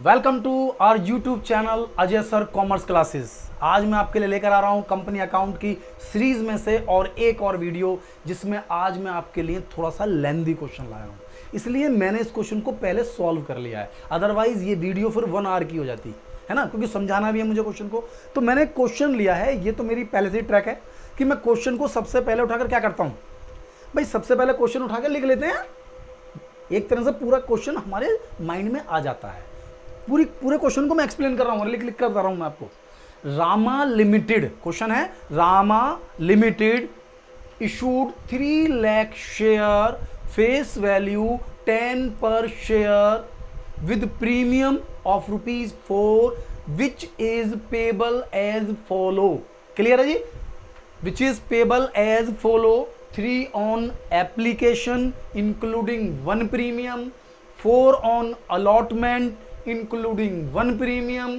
Welcome to our YouTube channel Ajay sir commerce classes. आज मैं आपके लिए लेकर आ रहा हूं कंपनी अकाउंट की सीरीज में से और एक और वीडियो, जिसमें आज मैं आपके लिए थोड़ा सा लेंदी क्वेश्चन लाया हूं। इसलिए मैंने इस क्वेश्चन को पहले सॉल्व कर लिया है, अदरवाइज ये वीडियो फिर 1 आवर की हो जाती है ना, क्योंकि समझाना भी है मुझे क्वेश्चन को। तो मैंने क्वेश्चन लिया है, ये तो मेरी पहले से ही ट्रैक है कि मैं क्वेश्चन को सबसे पहले उठाकर क्या करता हूँ भाई, सबसे पहले क्वेश्चन उठाकर लिख लेते हैं। एक तरह से पूरा क्वेश्चन हमारे माइंड में आ जाता है। पूरे क्वेश्चन को मैं एक्सप्लेन कर रहा हूं, लिख कर बता रहा हूं मैं आपको। रामा लिमिटेड, क्वेश्चन है Rama limited issued 3 lakh share, face value 10 per share with premium of ₹4 which is payable as follow. Clear है जी? Which is payable as follow: 3 on application including 1 premium, 4 on allotment including 1 premium,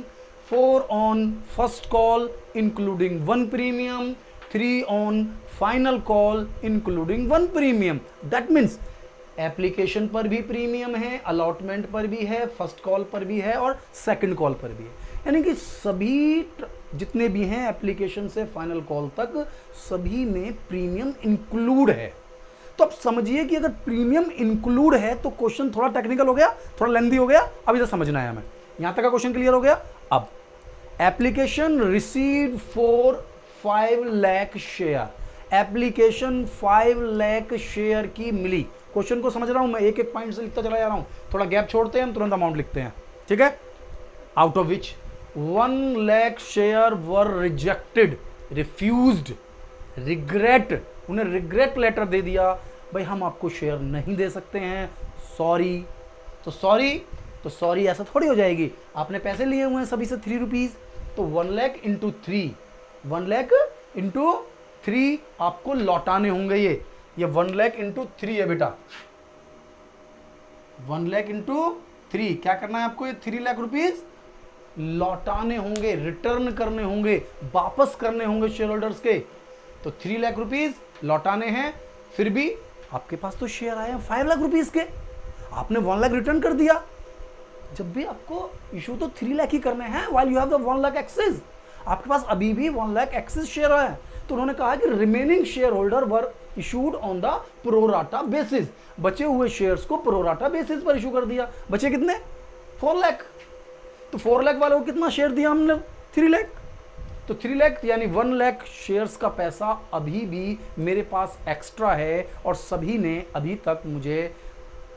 4 on first call including 1 premium, 3 on final call including 1 premium। That means application पर भी premium है, allotment पर भी है, first call पर भी है और सेकंड कॉल पर भी है। यानी कि सभी जितने भी हैं एप्लीकेशन से फाइनल कॉल तक, सभी में प्रीमियम इंक्लूड है। तो अब समझिए कि अगर प्रीमियम इंक्लूड है तो क्वेश्चन थोड़ा टेक्निकल हो गया, थोड़ा लेंथी हो गया। अब इधर समझना है हमें, यहां तक का क्वेश्चन क्लियर हो गया। अब application receive for 5 lakh share, application 5 lakh share की मिली। क्वेश्चन को समझ रहा हूं मैं, एक एक पॉइंट से लिखता चला जा रहा हूं, थोड़ा गैप छोड़ते हैं हम, तुरंत अमाउंट लिखते हैं, ठीक है। Out of which 1 lakh share were rejected, refused, regret, उन्हें रिग्रेट लेटर दे दिया, भाई हम आपको शेयर नहीं दे सकते हैं, सॉरी। तो सॉरी ऐसा थोड़ी हो जाएगी, आपने पैसे लिए हुए हैं सभी से 3 रुपीज, तो 1 लाख इंटू 3, 1 लाख इंटू 3 आपको लौटाने होंगे। ये 1 लाख इंटू 3 है बेटा, 1 लाख इंटू 3 क्या करना है आपको, ये 3 लाख रुपीज लौटाने होंगे, रिटर्न करने होंगे, वापस करने होंगे शेयर होल्डर्स के। तो 3 लाख रुपीज लौटाने हैं, फिर भी आपके पास तो शेयर आए हैं 5 लाख रुपीज के, आपने 1 लाख रिटर्न कर दिया। जब भी आपको इशू तो 3 लाख ही करने हैं, while you have the 1 lakh excess, आपके पास अभी भी 1 लाख एक्सेस शेयर है। तो उन्होंने कहा कि remaining share holder were issued on the pro rata basis, बचे हुए शेयर्स को प्रोराटा बेसिस पर इशू कर दिया। बचे कितने? 4 लाख। तो 4 लाख वाले को कितना शेयर दिया हमने? 3 लाख। तो 3 लाख यानी 1 लाख शेयर्स का पैसा अभी भी मेरे पास एक्स्ट्रा है, और सभी ने अभी तक मुझे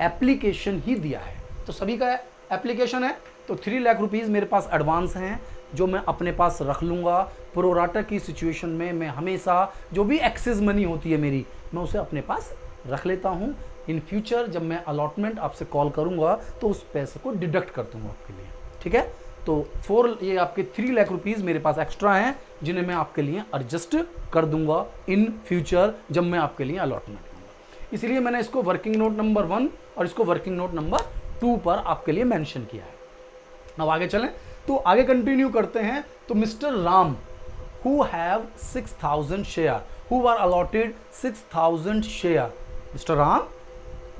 एप्लीकेशन ही दिया है। तो सभी का एप्लीकेशन है, तो 3 लाख रुपीस मेरे पास एडवांस हैं, जो मैं अपने पास रख लूँगा। प्रोराटा की सिचुएशन में मैं हमेशा जो भी एक्सेस मनी होती है मेरी, मैं उसे अपने पास रख लेता हूँ। इन फ्यूचर जब मैं अलॉटमेंट आपसे कॉल करूँगा तो उस पैसे को डिडक्ट कर दूँगा आपके लिए, ठीक है। तो ये आपके 3 लाख रुपीस मेरे पास एक्स्ट्रा हैं, जिन्हें मैं आपके लिए एडजस्ट कर दूंगा इन फ्यूचर जब मैं आपके लिए अलॉटमेंट लूँगा। इसलिए मैंने इसको वर्किंग नोट नंबर 1 और इसको वर्किंग नोट नंबर 2 पर आपके लिए मेंशन किया है। अब आगे चलें, तो आगे कंटिन्यू करते हैं। तो mister Ram who have 6000 share, who are allotted 6000 share, mister Ram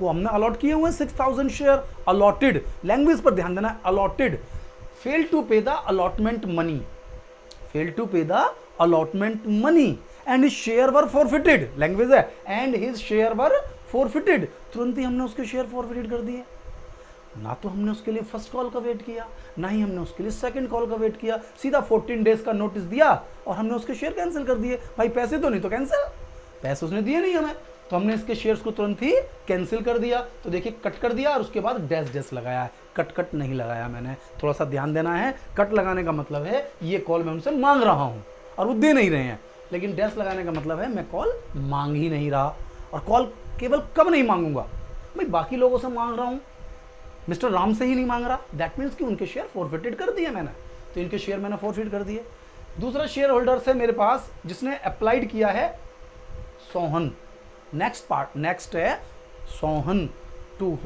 वो हमने अलॉट किए हुए 6000 शेयर। अलॉटेड, लैंग्वेज पर ध्यान देना, allotted. fail to pay the allotment money, fail to pay the allotment money and his share were forfeited, language है and his share were forfeited, तुरंत ही हमने उसके शेयर फॉरफिटेड कर दिए। ना तो हमने उसके लिए फर्स्ट कॉल का वेट किया, ना ही हमने उसके लिए सेकंड कॉल का वेट किया, सीधा 14 डेज का नोटिस दिया और हमने उसके शेयर कैंसिल कर दिए। भाई पैसे तो नहीं तो कैंसिल, पैसे उसने दिए नहीं हमें, तो हमने इसके शेयर्स को तुरंत ही कैंसिल कर दिया। तो देखिए कट कर दिया और उसके बाद डैश लगाया है, कट नहीं लगाया मैंने, थोड़ा सा ध्यान देना है। कट लगाने का मतलब है ये कॉल मैं उनसे मांग रहा हूं और वो दे नहीं रहे हैं, लेकिन डैश लगाने का मतलब है मैं कॉल मांग ही नहीं रहा। और कॉल केवल कब नहीं मांगूंगा भाई, बाकी लोगों से मांग रहा हूं, मिस्टर राम से ही नहीं मांग रहा। दैट मीन्स कि उनके शेयर फॉरफिटेड कर दिए मैंने, तो इनके शेयर मैंने फॉरफिट कर दिए। दूसरा शेयर होल्डर है मेरे पास जिसने अप्लाइड किया है, सोहन। नेक्स्ट है सोहन टू,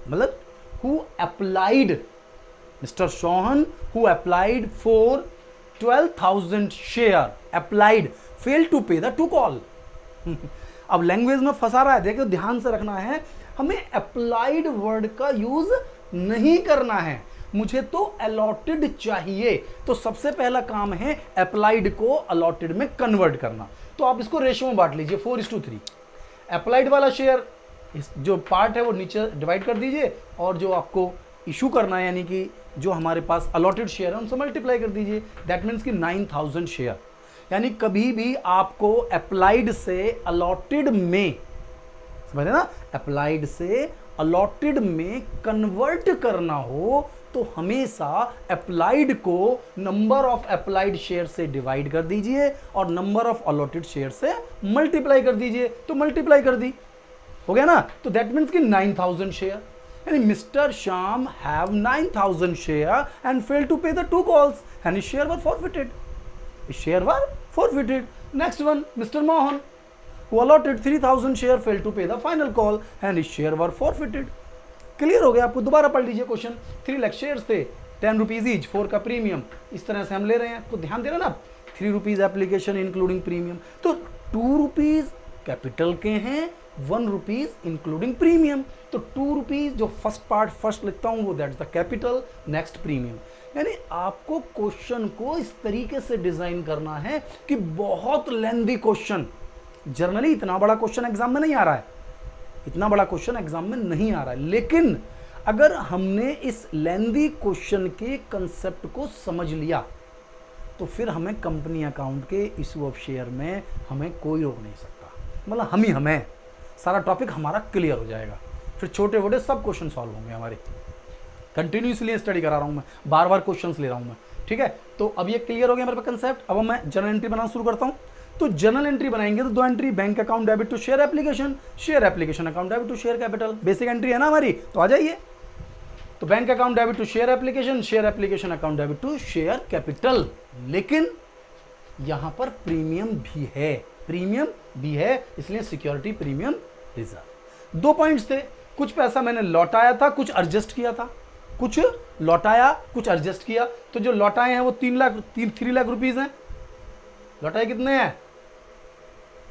मतलब who applied, Mr. Sohan who applied for 12,000 share, applied, failed to pay the to call। अब लैंग्वेज में फंसा रहा है, देखो ध्यान से रखना है, हमें अप्लाइड वर्ड का यूज नहीं करना है। मुझे तो अलॉटेड चाहिए। तो सबसे पहला काम है अप्लाइड को अलॉटेड में कन्वर्ट करना। तो आप इसको रेशियो में बांट लीजिए 4:3। अप्लाइड वाला शेयर जो पार्ट है वो नीचे डिवाइड कर दीजिए, और जो आपको इशू करना है यानी कि जो हमारे पास अलॉटेड शेयर है उनसे मल्टीप्लाई कर दीजिए। दैट मीन्स कि 9000 शेयर। यानी कभी भी आपको अप्लाइड से अलॉटेड में, समझ रहे ना, अप्लाइड से अलॉटेड में कन्वर्ट करना हो तो हमेशा अप्लाइड को नंबर ऑफ अप्लाइड शेयर से डिवाइड कर दीजिए और नंबर ऑफ अलॉटेड शेयर से मल्टीप्लाई कर दीजिए। तो मल्टीप्लाई कर दी, हो गया ना। तो दैट मीन्स कि 9000 शेयर, यानी mister Shyam have 9000 share and fail to pay the 2 calls and his share were forfeited. His share were forfeited. Next one, Mr. Mohan, who allotted 3000 share, failed to pay the final call and his share were forfeited. Clear हो गया आपको? दोबारा पढ़ लीजिए question. 3 lakh shares थे, 10 rupees each, 4 का premium, इस तरह से हम ले रहे हैं। तो ध्यान दे रहे ना आप, 3 रुपीज एप्लीकेशन इंक्लूडिंग प्रीमियम, तो 2 रुपीज कैपिटल के हैं, 1 रुपीज इंक्लूडिंग प्रीमियम। तो 2 रुपीज जो फर्स्ट पार्ट फर्स्ट लिखता हूं वो that's the capital, next premium. यानी आपको क्वेश्चन को इस तरीके से डिजाइन करना है कि बहुत लेंथी क्वेश्चन, जनरली इतना बड़ा क्वेश्चन एग्जाम में नहीं आ रहा है, इतना बड़ा क्वेश्चन एग्जाम में नहीं आ रहा है, लेकिन अगर हमने इस लेंथी क्वेश्चन के कंसेप्ट को समझ लिया तो फिर हमें कंपनी अकाउंट के इशू ऑफ शेयर में हमें कोई रोक नहीं सकता। मतलब हम ही हमें सारा टॉपिक हमारा क्लियर हो जाएगा, फिर छोटे छोटे सब क्वेश्चन सॉल्व होंगे हमारे। कंटिन्यूसली स्टडी करा रहा हूं मैं, बार बार क्वेश्चंस ले रहा हूं मैं, ठीक है। तो अब ये क्लियर हो गया मेरे पास कंसेप्ट। अब मैं जर्नल एंट्री बनाना शुरू करता हूं। तो जर्नल एंट्री बनाएंगे तो 2 entry, bank account debit to share application, share application account debit to share capital. Basic entry है ना हमारी, तो आ जाइए। तो bank account debit to share application account debit to share capital. लेकिन यहां पर प्रीमियम भी है, इसलिए सिक्योरिटी प्रीमियम रिजर्व। 2 पॉइंट्स थे, कुछ पैसा मैंने लौटाया था, कुछ एडजस्ट किया था, कुछ लौटाया कुछ एडजस्ट किया। तो जो लौटाए हैं वो 3 लाख रुपीज हैं। लौटाए कितने हैं?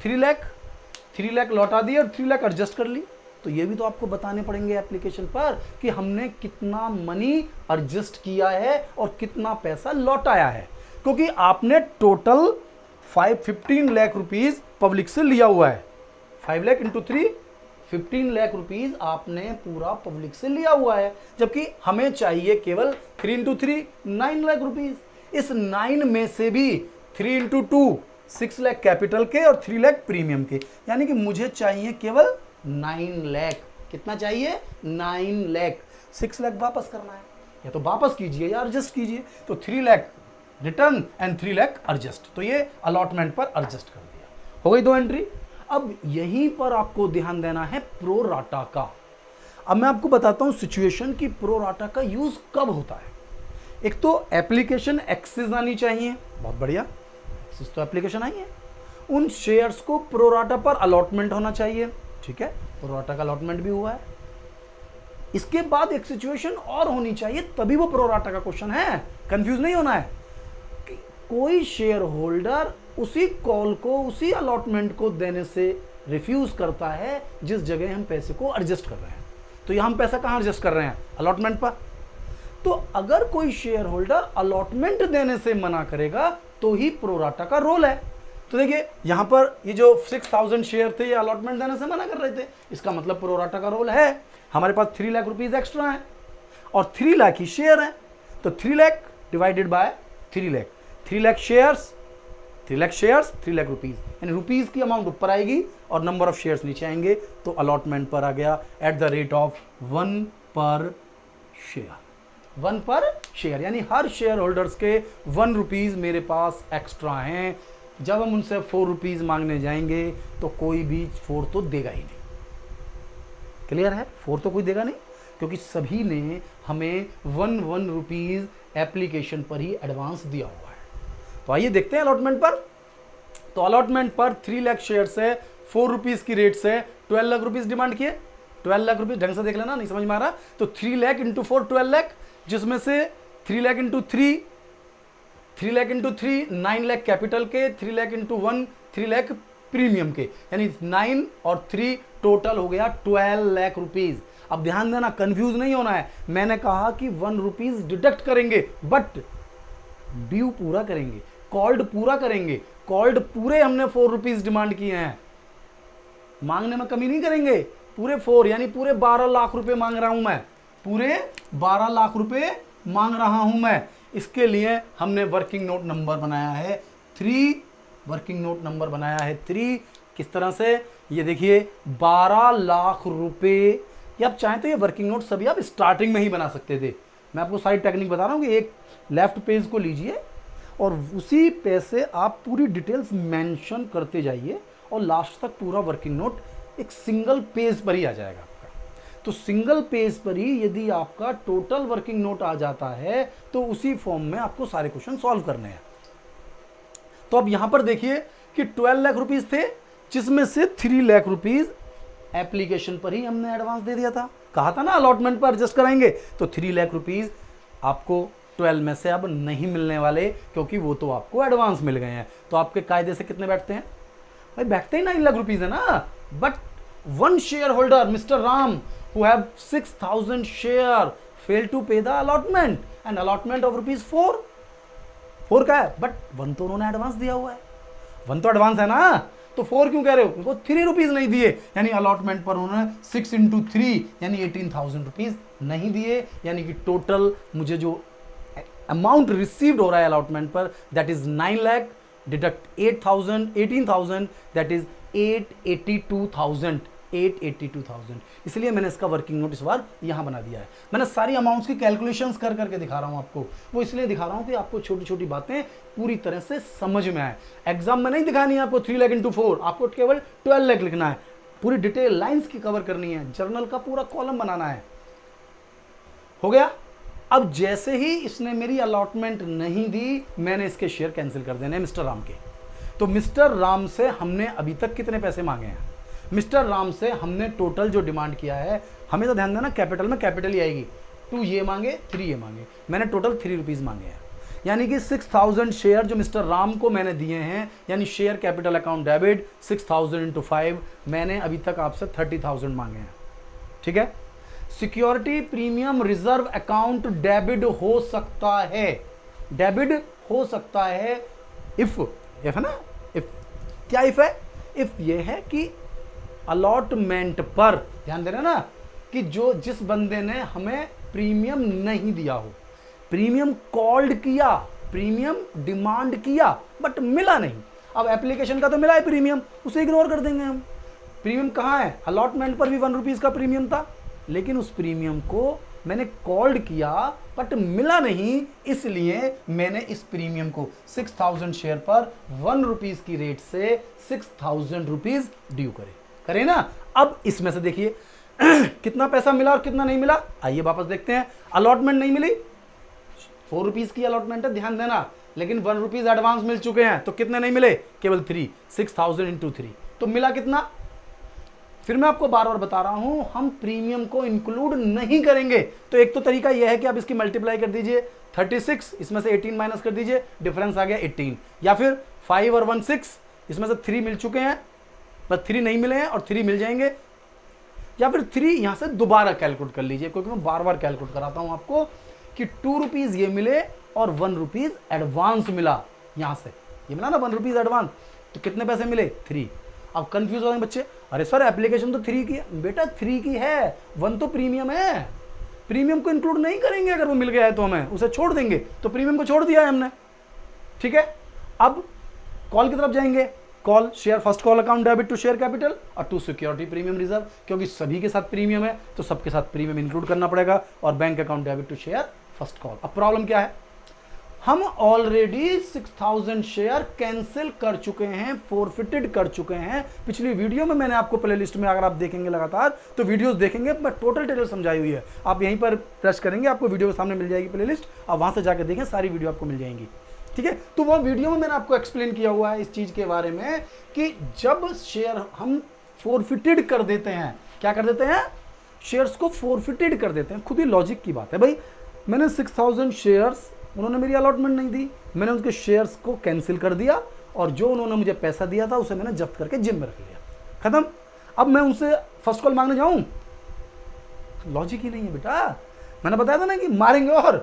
3 लाख लौटा दिए और 3 लाख एडजस्ट कर ली। तो ये भी तो आपको बताने पड़ेंगे एप्लीकेशन पर कि हमने कितना मनी एडजस्ट किया है और कितना पैसा लौटाया है, क्योंकि आपने टोटल 15 लाख रुपीज पब्लिक से लिया हुआ है। 5 लाख इंटू 3, 15 लाख रुपीज आपने पूरा पब्लिक से लिया हुआ है, जबकि हमें चाहिए केवल 3 इंटू 3 9 लाख रुपीज। इस 9 में से भी 3 इंटू 2 6 लाख कैपिटल के और 3 लाख प्रीमियम के, यानी कि मुझे चाहिए केवल 9 लाख। कितना चाहिए? 9 लाख। 6 लाख वापस करना है, या तो वापस कीजिए या एडजस्ट कीजिए। तो 3 lakh return and 3 lakh adjust. तो ये अलॉटमेंट पर एडजस्ट कर दिया, हो गई 2 एंट्री। अब यहीं पर आपको ध्यान देना है प्रो राटा का। अब मैं आपको बताता हूं सिचुएशन की प्रो राटा का यूज कब होता है। एक तो एप्लीकेशन एक्सेस आनी चाहिए, बहुत बढ़िया, एक्सेस तो एप्लीकेशन आई है। उन शेयर्स को प्रो राटा पर अलॉटमेंट होना चाहिए, ठीक है, प्रो राटा का अलॉटमेंट भी हुआ है। इसके बाद एक सिचुएशन और होनी चाहिए, तभी वो प्रो राटा का क्वेश्चन है, कंफ्यूज नहीं होना है। कि कोई शेयर होल्डर उसी कॉल को, उसी अलॉटमेंट को देने से रिफ्यूज करता है जिस जगह हम पैसे को एडजस्ट कर रहे हैं। तो यहां हम पैसा कहां एडजस्ट कर रहे हैं? अलॉटमेंट पर। तो अगर कोई शेयर होल्डर अलॉटमेंट देने से मना करेगा तो ही प्रोराटा का रोल है। तो देखिए यहां पर ये जो 6000 शेयर थे ये अलॉटमेंट देने से मना कर रहे थे, इसका मतलब प्रोराटा का रोल है। हमारे पास 3 लाख रुपीज एक्स्ट्रा है और 3 लाख ही शेयर है, तो 3 lakh divided by 3 lakh, 3 lakh shares 3 lakh rupees, यानी रुपीज की अमाउंट ऊपर आएगी और नंबर ऑफ शेयर्स नीचे आएंगे। तो अलॉटमेंट पर आ गया एट द रेट ऑफ 1 पर शेयर। 1 पर शेयर, यानी हर शेयर होल्डर्स के 1 रुपीज मेरे पास एक्स्ट्रा हैं। जब हम उनसे 4 रुपीज मांगने जाएंगे तो कोई भी 4 तो देगा ही नहीं। क्लियर है? 4 तो कोई देगा नहीं, क्योंकि सभी ने हमें 1 रुपीज एप्लीकेशन पर ही एडवांस दिया हुआ है। तो आइए देखते हैं अलॉटमेंट पर। तो अलॉटमेंट पर 3 लाख शेयर से 4 रुपीज की रेट से 12 लाख रुपीज डिमांड किए। 12 लाख रुपीज, ढंग से देख लेना, नहीं समझ में आ रहा। तो 3 लाख इंटू 4 12 लाख, जिसमें से 3 लाख इंटू 3 9 लाख कैपिटल के, 3 लाख इंटू 1 3 लाख प्रीमियम के, यानी 9 और 3 टोटल हो गया 12 लाख रुपीज। अब ध्यान देना, कंफ्यूज नहीं होना है। मैंने कहा कि 1 रुपीज डिडक्ट करेंगे, बट ड्यू पूरा करेंगे, कॉल्ड पूरा करेंगे। कॉल्ड पूरे हमने 4 रुपीज डिमांड किए हैं, मांगने में कमी नहीं करेंगे। पूरे 4 यानी पूरे 12 लाख रुपए मांग रहा हूं मैं, पूरे 12 लाख रुपए मांग रहा हूं मैं। इसके लिए हमने वर्किंग नोट नंबर बनाया है 3, वर्किंग नोट नंबर बनाया है 3। किस तरह से, ये देखिए 12 लाख रुपए। ये आप चाहें तो ये वर्किंग नोट सभी आप स्टार्टिंग में ही बना सकते थे। मैं आपको सारी टेक्निक बता रहा हूं कि एक लेफ्ट पेज को लीजिए और उसी पे से आप पूरी डिटेल्स मेंशन करते जाइए और लास्ट तक पूरा वर्किंग नोट एक सिंगल पेज पर ही आ जाएगा आपका। तो सिंगल पेज पर ही यदि आपका टोटल वर्किंग नोट आ जाता है तो उसी फॉर्म में आपको सारे क्वेश्चन सॉल्व करने हैं। तो अब यहां पर देखिए कि 12 लाख रुपीज थे, जिसमें से 3 लाख रुपीज एप्लीकेशन पर ही हमने एडवांस दे दिया था। कहा था ना अलॉटमेंट पर एडजस्ट कराएंगे, तो 3 लाख रुपीज आपको 12 में से अब नहीं मिलने वाले, क्योंकि वो तो आपको एडवांस मिल गए हैं। तो आपके कायदे से कितने बैठते हैं भाई? बैठते ही 9 लाख रुपीज है ना। But one share holder mister Ram who have 6000 share fail to pay the allotment and allotment of ₹4 का है, बट 1 तो उन्होंने एडवांस दिया हुआ है, 1 तो एडवांस है ना, तो 4 क्यों कह रहे हो? उनको 3 रुपीज नहीं दिए, यानी अलॉटमेंट पर उन्होंने 6 × 3 यानी 18,000 रुपीज नहीं दिए। यानी कि टोटल मुझे जो अमाउंट रिसीव्ड हो रहा है अलॉटमेंट पर, that is 9 lakh, deduct 18,000 that is 882,000। इसलिए मैंने इसका वर्किंग नोट इस बार यहां बना दिया है। मैंने सारी अमाउंट्स की कैलकुलेशंस कर करके दिखा रहा हूं आपको, वो इसलिए दिखा रहा हूं कि आपको छोटी छोटी बातें पूरी तरह से समझ में आए। एग्जाम में नहीं दिखानी है आपको 3 लाख × 4, आपको केवल 12 लाख लिखना है, पूरी डिटेल लाइंस की कवर करनी है, जर्नल का पूरा कॉलम बनाना है। हो गया। अब जैसे ही इसने मेरी अलॉटमेंट नहीं दी, मैंने इसके शेयर कैंसिल कर देने मिस्टर राम के। तो मिस्टर राम से हमने अभी तक कितने पैसे मांगे हैं? मिस्टर राम से हमने टोटल जो डिमांड किया है, हमें तो ध्यान देना कैपिटल में कैपिटल ही आएगी, 2 ये मांगे 3 ये मांगे, मैंने टोटल 3 रुपीज मांगे हैं। यानी कि 6000 शेयर जो मिस्टर राम को मैंने दिए हैं, यानी शेयर कैपिटल अकाउंट डेबिट 6000 × 5, मैंने अभी तक आपसे 30,000 मांगे हैं। ठीक है। Security premium reserve account debit हो सकता है, डेबिट हो सकता है इफ है ना, इफ क्या इफ है? इफ ये है कि अलॉटमेंट पर, ध्यान दे रहे ना, कि जो जिस बंदे ने हमें प्रीमियम नहीं दिया हो, प्रीमियम कॉल्ड किया, प्रीमियम डिमांड किया बट मिला नहीं। अब एप्लीकेशन का तो मिला है प्रीमियम, उसे इग्नोर कर देंगे हम। प्रीमियम कहां है? अलॉटमेंट पर भी 1 रुपीज का प्रीमियम था, लेकिन उस प्रीमियम को मैंने कॉल्ड किया बट मिला नहीं, इसलिए मैंने इस प्रीमियम को 6000 शेयर पर 1 रुपीज की रेट से 6000 रुपीज ड्यू करे ना। अब इसमें से देखिए कितना पैसा मिला और कितना नहीं मिला, आइए वापस देखते हैं। अलॉटमेंट नहीं मिली, 4 रुपीज की अलॉटमेंट है, ध्यान देना, लेकिन 1 रुपीज एडवांस मिल चुके हैं, तो कितने नहीं मिले? केवल 3, 6000 × 3, तो मिला कितना? फिर मैं आपको बार बार बता रहा हूं, हम प्रीमियम को इंक्लूड नहीं करेंगे। तो एक तो तरीका यह है कि आप इसकी मल्टीप्लाई कर दीजिए, 36 इसमें से 18 माइनस कर दीजिए, डिफरेंस आ गया 18, या फिर 5 और 1 6, इसमें से 3 मिल चुके हैं, बस 3 नहीं मिले हैं और 3 मिल जाएंगे, या फिर 3 यहां से दोबारा कैलकुलेट कर लीजिए, क्योंकि मैं बार बार कैलकुलेट कराता हूं आपको कि 2 रुपीज ये मिले और 1 रुपीज एडवांस मिला। यहां से ये मिला ना 1 रुपीज एडवांस, तो कितने पैसे मिले? 3। अब कंफ्यूज हो गए बच्चे, अरे सर एप्लीकेशन तो 3 की है। बेटा 3 की है, 1 तो प्रीमियम है, प्रीमियम को इंक्लूड नहीं करेंगे। अगर वो मिल गया है तो हमें उसे छोड़ देंगे, तो प्रीमियम को छोड़ दिया है हमने। ठीक है। अब कॉल की तरफ जाएंगे, call share first call account debit to share capital और टू सिक्योरिटी प्रीमियम रिजर्व, क्योंकि सभी के साथ प्रीमियम है तो सबके साथ प्रीमियम इंक्लूड करना पड़ेगा, और bank account debit to share first call. अब प्रॉब्लम क्या है? हम ऑलरेडी 6000 शेयर कैंसिल कर चुके हैं, फोरफिटेड कर चुके हैं। पिछली वीडियो में मैंने आपको प्लेलिस्ट में, अगर आप देखेंगे लगातार तो वीडियोस देखेंगे, मैं टोटल डिटेल समझाई हुई है। आप यहीं पर प्रेस करेंगे, आपको वीडियो के सामने मिल जाएगी प्लेलिस्ट, आप वहां से जाकर देखें, सारी वीडियो आपको मिल जाएंगी। ठीक है। तो वो वीडियो में मैंने आपको एक्सप्लेन किया हुआ है इस चीज के बारे में कि जब शेयर हम फोरफिटेड कर देते हैं, क्या कर देते हैं? शेयर्स को फोरफिटेड कर देते हैं। खुद ही लॉजिक की बात है भाई, मैंने 6000 शेयर्स, उन्होंने मेरी अलॉटमेंट नहीं दी, मैंने उनके शेयर्स को कैंसिल कर दिया, और जो उन्होंने मुझे पैसा दिया था उसे मैंने जब्त करके जिम में रख लिया, खत्म। अब मैं उनसे फर्स्ट कॉल मांगने जाऊं? लॉजिक ही नहीं है बेटा। मैंने बताया था ना कि मारेंगे। और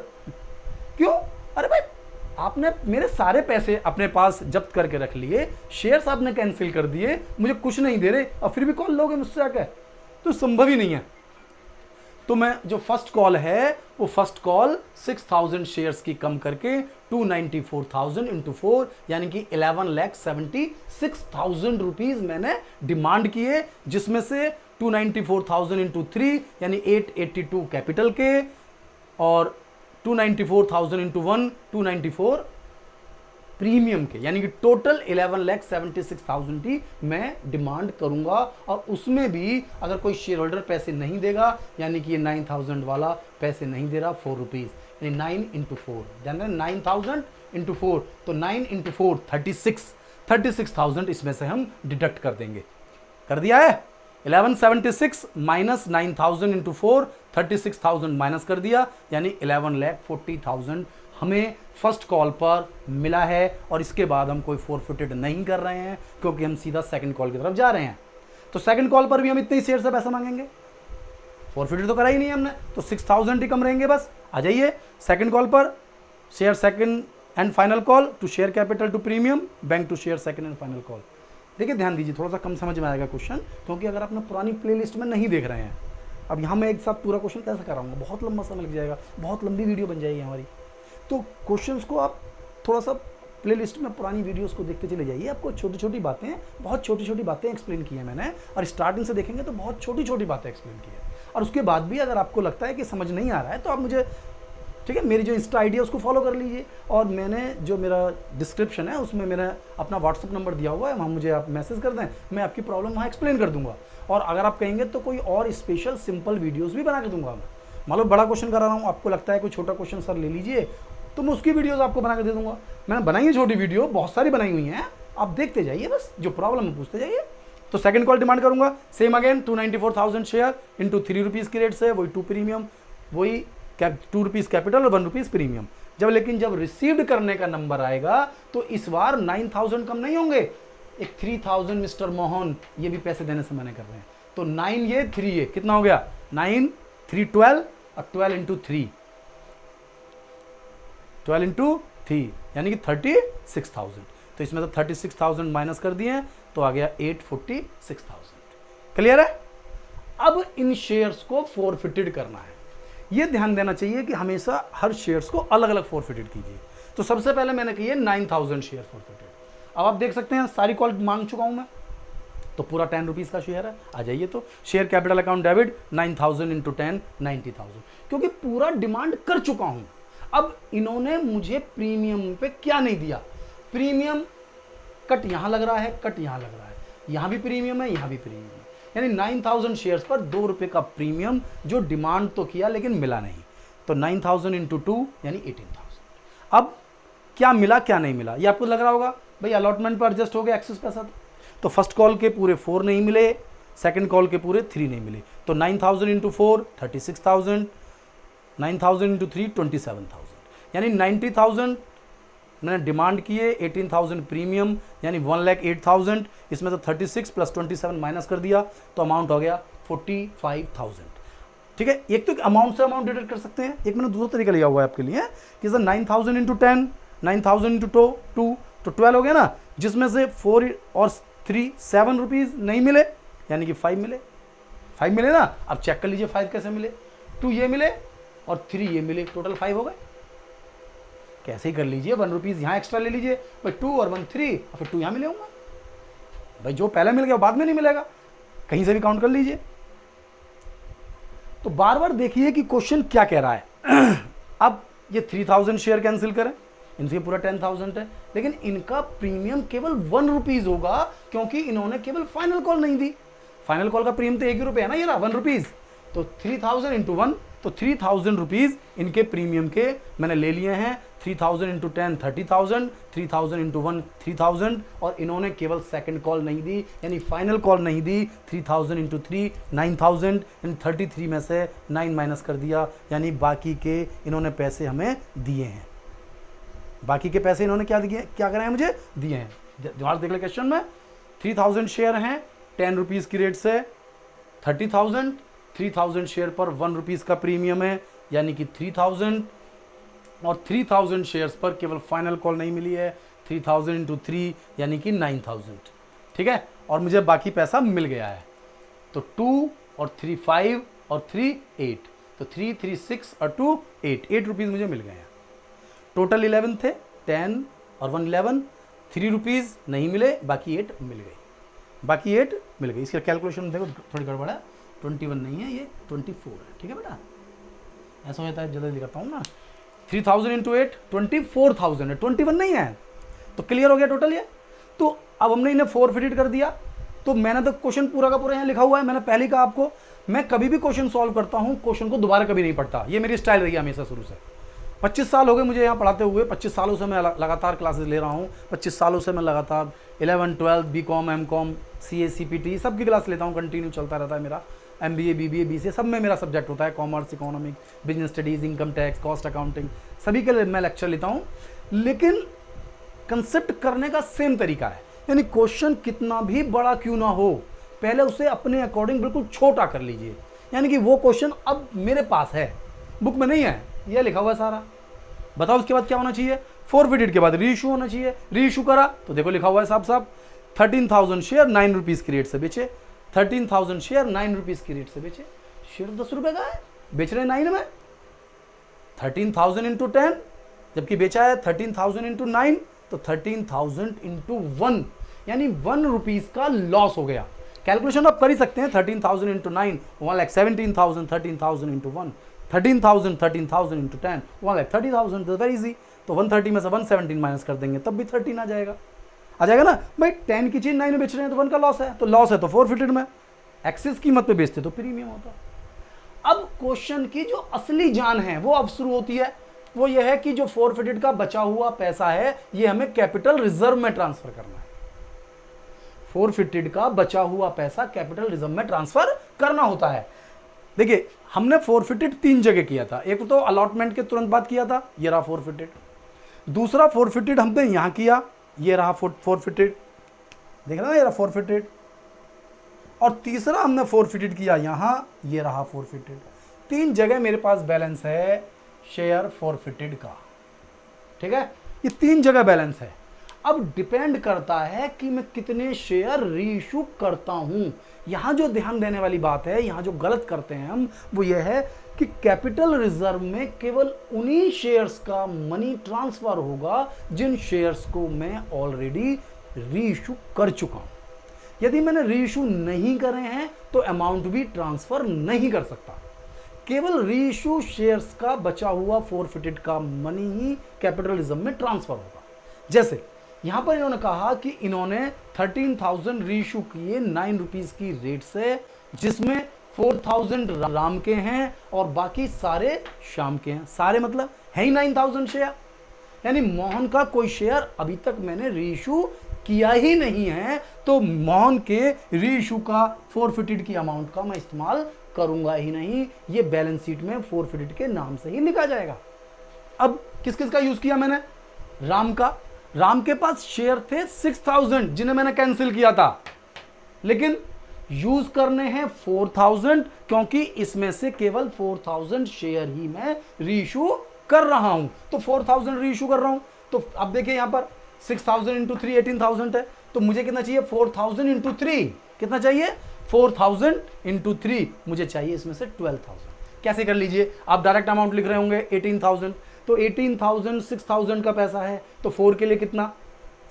क्यों? अरे भाई आपने मेरे सारे पैसे अपने पास जब्त करके रख लिए, शेयर्स आपने कैंसिल कर दिए, मुझे कुछ नहीं दे रहे और फिर भी कॉल लोगे मुझसे आके, तो संभव ही नहीं है। तो मैं जो फर्स्ट कॉल है वो फर्स्ट कॉल 6000 शेयर्स की कम करके 294,000 इंटू 4 यानी कि 11,76,000 रुपीज मैंने डिमांड किए, जिसमें से 294,000 इंटू 3 यानी 882 कैपिटल के और 294,000 इंटू 1 294 प्रीमियम के, यानी कि टोटल 11,76,000 की मैं डिमांड करूंगा। और उसमें भी अगर कोई शेयर होल्डर पैसे नहीं देगा, यानी कि ये 9,000 वाला पैसे नहीं दे रहा, 4 रुपीज, यानी 9 इंटू 4 जान रहे 9,000 इंटू 4, तो 9 इंटू 4 36,000 इसमें से हम डिडक्ट कर देंगे। कर दिया है? 1176 माइनस 9,000 इंटू 4 36,000 माइनस कर दिया, यानी 11,40,000 हमें फर्स्ट कॉल पर मिला है। और इसके बाद हम कोई फोरफिटेड नहीं कर रहे हैं क्योंकि हम सीधा सेकंड कॉल की तरफ जा रहे हैं। तो सेकंड कॉल पर भी हम इतने ही शेयर से पैसा मांगेंगे, फोरफिटेड तो करा ही नहीं हमने, तो 6,000 ही कम रहेंगे बस। आ जाइए सेकंड कॉल पर, share second and final call to share capital to premium bank to share second and final call. देखिए ध्यान दीजिए, थोड़ा सा कम समझ में आएगा क्वेश्चन, क्योंकि अगर आपने पुरानी प्लेलिस्ट में नहीं देख रहे हैं, अब यहाँ मैं एक साथ पूरा क्वेश्चन कैसे कराऊंगा, बहुत लंबा समय लग जाएगा, बहुत लंबी वीडियो बन जाएगी हमारी। तो क्वेश्चंस को आप थोड़ा सा प्लेलिस्ट में पुरानी वीडियोस को देखते चले जाइए, आपको छोटी छोटी बातें, बहुत छोटी छोटी बातें एक्सप्लेन की है मैंने, और स्टार्टिंग से देखेंगे तो बहुत छोटी छोटी बातें एक्सप्लेन की है। और उसके बाद भी अगर आपको लगता है कि समझ नहीं आ रहा है तो आप मुझे, ठीक है, मेरी जो इंस्टा आईडी है उसको फॉलो कर लीजिए, और मैंने जो मेरा डिस्क्रिप्शन है उसमें मेरा अपना व्हाट्सअप नंबर दिया हुआ है, वहाँ मुझे आप मैसेज कर दें, मैं आपकी प्रॉब्लम वहाँ एक्सप्लेन कर दूंगा। और अगर आप कहेंगे तो कोई और स्पेशल सिंपल वीडियोस भी बना के दूंगा मैं। मान लो बड़ा क्वेश्चन करा रहा हूँ, आपको लगता है कोई छोटा क्वेश्चन सर ले लीजिए, तो मैं उसकी वीडियोस आपको बना के दे दूंगा। मैंने बनाई है छोटी वीडियो, बहुत सारी बनाई हुई हैं, आप देखते जाइए, बस जो प्रॉब्लम है पूछते जाइए। तो सेकंड कॉल डिमांड करूंगा, same again 294,000 share into 3 rupees की रेट से, वही 2 प्रीमियम, वही 2 रुपीज़ कैपिटल और 1 रुपीज़ प्रीमियम। लेकिन जब रिसीव्ड करने का नंबर आएगा तो इस बार 9,000 कम नहीं होंगे, एक 3,000 मिस्टर मोहन ये भी पैसे देने से मना कर रहे हैं। तो 9 ये 3 ये कितना हो गया, 9 3 12 और 12 इंटू 3 12 इंटू 3 यानी कि 36,000। तो इसमें तो 36,000 माइनस कर दिए तो आ गया 846,000। क्लियर है? अब इन शेयर्स को फोरफिटेड करना है। यह ध्यान देना चाहिए कि हमेशा हर शेयर्स को अलग अलग फोरफिटेड कीजिए। तो सबसे पहले मैंने की है 9,000 शेयर फोरफिटेड। अब आप देख सकते हैं सारी कॉल मांग चुका हूं मैं, तो पूरा 10 रुपीज़ का शेयर है। आ जाइए, तो share capital account debit 9,000 into 10 90,000, क्योंकि पूरा डिमांड कर चुका हूं। अब इन्होंने मुझे प्रीमियम पे क्या नहीं दिया, प्रीमियम कट यहां लग रहा है, कट यहां लग रहा है, यहां भी प्रीमियम है, यहां भी प्रीमियम है, यानी 9,000 शेयर्स पर 2 रुपए का प्रीमियम जो डिमांड तो किया लेकिन मिला नहीं। तो 9,000 इंटू 2 यानी 18,000। अब क्या मिला क्या नहीं मिला ये आपको लग रहा होगा, भाई अलॉटमेंट पर एडजस्ट हो गया एक्सेस पैसा था। तो फर्स्ट कॉल के पूरे 4 नहीं मिले, सेकंड कॉल के पूरे 3 नहीं मिले। तो 9,000 इंटू 4 36,000, 9,000 इंटू 3 27,000, यानी 90,000 मैंने डिमांड किए, 18,000 प्रीमियम यानी 1,08,000, इसमें तो 36 प्लस 27 माइनस कर दिया तो अमाउंट हो गया 45,000। ठीक है, एक तो अमाउंट से अमाउंट डिडक्ट कर सकते हैं, एक मैंने दूसरा तरीका लिया हुआ है आपके लिए कि सर 9,000 इंटू 10 9,000 इंटू 2 तो 12 हो गया ना, जिसमें से 4 और 3 7 रुपीज़ नहीं मिले, यानी कि 5 मिले, 5 मिले ना। अब चेक कर लीजिए 5 कैसे मिले, 2 ये मिले और 3 ये मिले, टोटल 5 हो गए। कैसे ही कर लीजिए, 1 रुपीज़ यहाँ एक्स्ट्रा ले लीजिए, भाई 2 और 1 3 और फिर 2 यहाँ मिले होंगे, भाई जो पहले मिल गया बाद में नहीं मिलेगा, कहीं से भी काउंट कर लीजिए। तो बार बार देखिए कि क्वेश्चन क्या कह रहा है। अब ये 3,000 शेयर कैंसिल करें, इनसे पूरा 10,000 है, लेकिन इनका प्रीमियम केवल 1 रुपीज़ होगा क्योंकि इन्होंने केवल फाइनल कॉल नहीं दी। फाइनल कॉल का प्रीमियम तो 1 रुपये है ना, ये रहा 1 रुपीज़। तो 3,000 इंटू 1 तो 3,000 रुपीज़ इनके प्रीमियम के मैंने ले लिए हैं। 3,000 इंटू 10 30,000, 3,000 इंटू 1 3,000, और इन्होंने केवल सेकंड कॉल नहीं दी यानी फाइनल कॉल नहीं दी। 3,000 इंटू 3 9,000, यानी 33 में से 9 माइनस कर दिया, यानी बाकी के इन्होंने पैसे हमें दिए हैं। बाकी के पैसे इन्होंने क्या दिए, क्या करें मुझे दिए हैं। जवाब देख ले क्वेश्चन में, 3,000 शेयर हैं 10 रुपीज़ की रेट से 30,000, 3000 शेयर पर 1 रुपीज़ का प्रीमियम है, यानी कि 3000, और 3000 शेयर्स पर केवल फाइनल कॉल नहीं मिली है, 3000 इंटू 3 यानी कि 9000, ठीक है, और मुझे बाकी पैसा मिल गया है। तो 2 और 3 5 और 3 8, तो 3 3 6 और 2 8 रुपीज़ मुझे मिल गए हैं। टोटल 11 थे, 10 और 1 11, 3 रुपीज़ नहीं मिले, बाकी 8 मिल गई, बाकी 8 मिल गई। इसका कैलकुलेशन देखो थोड़ी गड़बड़ है, 21 नहीं है, ये 24 है, ठीक है बेटा, ऐसा हो जाता है, जल्दी करता हूँ ना। 3000 इंटू 8 24,000 है, 21 नहीं है। तो क्लियर हो गया टोटल ये। तो अब हमने इन्हें फोरफिटेड कर दिया। तो मैंने तो क्वेश्चन पूरा का पूरा यहाँ लिखा हुआ है। मैंने पहले कहा आपको, मैं कभी भी क्वेश्चन सॉल्व करता हूँ, क्वेश्चन को दोबारा कभी नहीं पढ़ता, ये मेरी स्टाइल रही है हमेशा शुरू से। 25 साल हो गए मुझे यहाँ पढ़ाते हुए, 25 सालों से मैं लगातार क्लासेस ले रहा हूँ, 25 सालों से मैं लगातार 11 12 BCom MCom CA CPT सबकी क्लास लेता हूँ, कंटिन्यू चलता रहता है मेरा। MBA BBA BCA सब में मेरा सब्जेक्ट होता है, commerce, economic, business studies, income tax, cost accounting, सभी के लिए मैं लेक्चर लेता हूँ। लेकिन कंसेप्ट करने का सेम तरीका है, यानी क्वेश्चन कितना भी बड़ा क्यों ना हो, पहले उसे अपने अकॉर्डिंग बिल्कुल छोटा कर लीजिए। यानी कि वो क्वेश्चन अब मेरे पास है, बुक में नहीं है, ये लिखा हुआ है सारा। बताओ उसके बाद क्या होना चाहिए, फोरफिटेड के बाद रीइशू होना चाहिए। रीइशू करा तो देखो लिखा हुआ है साफ साफ, 13,000 शेयर 9 रुपीज़ की रेट से बेचे, 13,000 शेयर 9 रुपीज़ की रेट से बेचे। शेयर 10 रुपए का है, बेच रहे 9 में, 13,000 इंटू 10, जबकि बेचा है 13,000 इंटू 9, तो 13,000 इंटू 1 यानी 1 रुपीज़ का लॉस हो गया। कैलकुलेशन आप कर ही सकते हैं, 13,000 into 9 1,17,000, 13,000 into 1 13,000, 13,000 into 10 1,30,000, very easy. तो 130 में से 117 माइनस कर देंगे तब भी 13 आ जाएगा ना भाई। 10 की चीज 9 में बेच रहे हैं तो 1 का लॉस है, तो लॉस है तो फोरफिटेड में, एक्सिस कीमत पे बेचते तो प्रीमियम होता। अब क्वेश्चन की जो असली जान है वो अब शुरू होती है, वो ये है कि जो फोरफिटेड का बचा हुआ पैसा है ये हमें कैपिटल रिजर्व में ट्रांसफर करना है। फोरफिटेड का बचा हुआ पैसा कैपिटल रिजर्व में ट्रांसफर करना होता है। देखिए हमने फोरफिटेड 3 जगह किया था, एक तो अलॉटमेंट के तुरंत बाद किया था, ये रहा फोरफिटेड। दूसरा फोरफिटेड हमने यहां किया, ये रहा फोरफिटेड, देख रहे ना, ये रहा फोरफिटेड। और तीसरा हमने फोरफिटेड किया यहां, ये रहा फोरफिटेड। 3 जगह मेरे पास बैलेंस है शेयर फोरफिटेड का, ठीक है, ये 3 जगह बैलेंस है। अब डिपेंड करता है कि मैं कितने शेयर रीइश्यू करता हूं। यहां जो ध्यान देने वाली बात है, यहां जो गलत करते हैं हम, वो ये है कि कैपिटल रिजर्व में केवल उन्हीं शेयर्स का मनी ट्रांसफर होगा जिन शेयर्स को मैं ऑलरेडी रीइश्यू कर चुका हूं। यदि मैंने रीइश्यू नहीं करे हैं तो अमाउंट भी ट्रांसफर नहीं कर सकता। केवल रीइश्यू शेयर्स का बचा हुआ फोरफिटेड का मनी ही कैपिटल रिजर्व में ट्रांसफर होगा। जैसे यहां पर इन्होंने कहा कि इन्होंने 13,000 रीइश्यू किए 9 रुपीज की रेट से, जिसमें 4,000 राम के हैं और बाकी सारे श्याम के हैं। सारे मतलब है ही 9,000 शेयर, यानी मोहन का कोई शेयर अभी तक मैंने रीइश्यू किया ही नहीं है, तो मोहन के रीइश्यू का फोरफिटेड की अमाउंट का मैं इस्तेमाल करूंगा ही नहीं, ये बैलेंस शीट में फोरफिटेड के नाम से ही लिखा जाएगा। अब किस किस का यूज किया मैंने, राम का। राम के पास शेयर थे 6,000 जिन्हें मैंने कैंसिल किया था, लेकिन यूज करने हैं 4,000 क्योंकि इसमें से केवल 4,000 शेयर ही मैं रीइश्यू कर रहा हूं, तो 4,000 रीइश्यू कर रहा हूं। तो अब देखिए यहां पर 6,000 इंटू 3 18,000 है, तो मुझे कितना चाहिए 4,000 इंटू 3, कितना चाहिए 4,000 इंटू 3, मुझे चाहिए इसमें से 12,000। कैसे कर लीजिए, आप डायरेक्ट अमाउंट लिख रहे होंगे 18,000, तो 18,000 6,000 का पैसा है, तो 4 के लिए कितना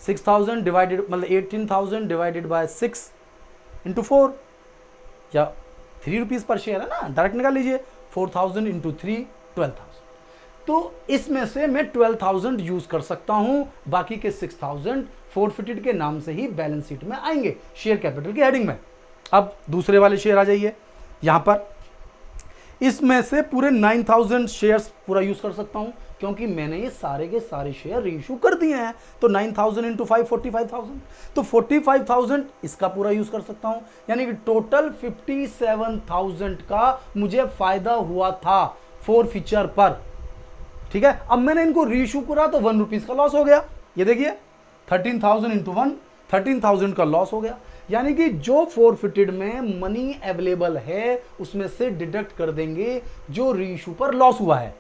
6,000 डिवाइडेड मतलब 18,000 डिवाइडेड बाय 6 इंटू 4, या 3 रुपीज़ पर शेयर है ना, डायरेक्ट निकाल लीजिए। 4,000 इंटू 3 12,000, तो इसमें से मैं 12,000 यूज कर सकता हूं, बाकी के 6,000 फोरफिटेड के नाम से ही बैलेंस शीट में आएंगे शेयर कैपिटल की हेडिंग में। अब दूसरे वाले शेयर आ जाइए, यहां पर इसमें से पूरे 9,000 शेयर्स पूरा यूज कर सकता हूं क्योंकि मैंने ये सारे के सारे शेयर रीइश्यू कर दिए हैं, तो 9,000 इंटू 5 45,000, तो 45,000 इसका पूरा यूज कर सकता हूं, यानी कि टोटल 57,000 का मुझे फायदा हुआ था फोरफिचर पर, ठीक है। अब मैंने इनको रीइश्यू करा तो 1 रुपीज का लॉस हो गया, ये देखिए 13,000 इंटू 1 13,000 का लॉस हो गया। यानी कि जो फोरफिटेड में मनी अवेलेबल है उसमें से डिडक्ट कर देंगे जो रीइश्यू पर लॉस हुआ है।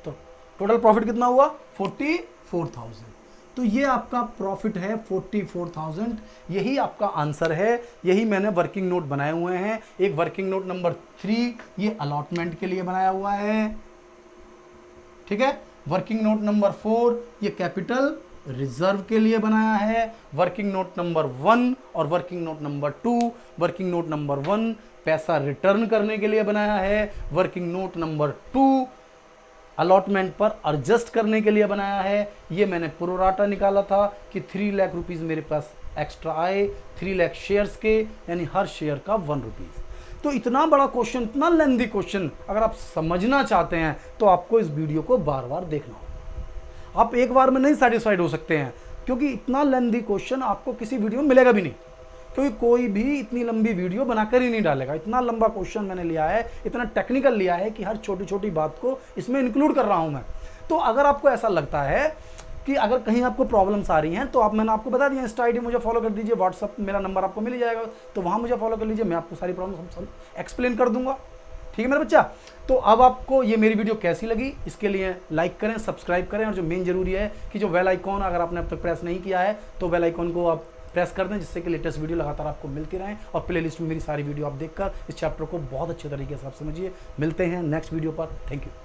तो टोटल प्रॉफिट कितना हुआ 44,000। तो ये आपका प्रॉफिट है 44,000। यही आपका आंसर है। यही मैंने वर्किंग नोट बनाए हुए हैं। एक वर्किंग नोट नंबर 3 ये अलॉटमेंट के लिए बनाया हुआ है, ठीक है। वर्किंग नोट नंबर 4 ये कैपिटल रिजर्व के लिए बनाया है। वर्किंग नोट नंबर 1 और working note number 2, working note number 1 पैसा रिटर्न करने के लिए बनाया है। वर्किंग नोट नंबर 2 अलॉटमेंट पर एडजस्ट करने के लिए बनाया है। ये मैंने प्रोराटा निकाला था कि 3 लाख रुपीस मेरे पास एक्स्ट्रा आए 3 लाख शेयर्स के, यानी हर शेयर का 1 रुपीज। तो इतना बड़ा क्वेश्चन, इतना लेंथी क्वेश्चन अगर आप समझना चाहते हैं तो आपको इस वीडियो को बार बार देखना होगा। आप एक बार में नहीं सेटिस्फाइड हो सकते हैं, क्योंकि इतना लेंथी क्वेश्चन आपको किसी वीडियो में मिलेगा भी नहीं, क्योंकि कोई भी इतनी लंबी वीडियो बनाकर ही नहीं डालेगा। इतना लंबा क्वेश्चन मैंने लिया है, इतना टेक्निकल लिया है कि हर छोटी छोटी बात को इसमें इंक्लूड कर रहा हूं मैं। तो अगर आपको ऐसा लगता है कि अगर कहीं आपको प्रॉब्लम्स आ रही हैं तो मैंने आपको बता दिया, इंस्टा आईडी मुझे फॉलो कर दीजिए, व्हाट्सअप मेरा नंबर आपको मिल जाएगा, तो वहाँ मुझे फॉलो कर लीजिए, मैं आपको सारी प्रॉब्लम एक्सप्लेन कर दूंगा, ठीक है मेरे बच्चा। तो अब आपको ये मेरी वीडियो कैसी लगी इसके लिए लाइक करें, सब्सक्राइब करें, और जो मेन जरूरी है कि जो बेल आइकॉन अगर आपने अब तक प्रेस नहीं किया है तो बेल आइकॉन को आप प्रेस कर दें, जिससे कि लेटेस्ट वीडियो लगातार आपको मिलती रहें, और प्लेलिस्ट में मेरी सारी वीडियो आप देखकर इस चैप्टर को बहुत अच्छे तरीके से आप समझिए। मिलते हैं नेक्स्ट वीडियो पर। Thank you.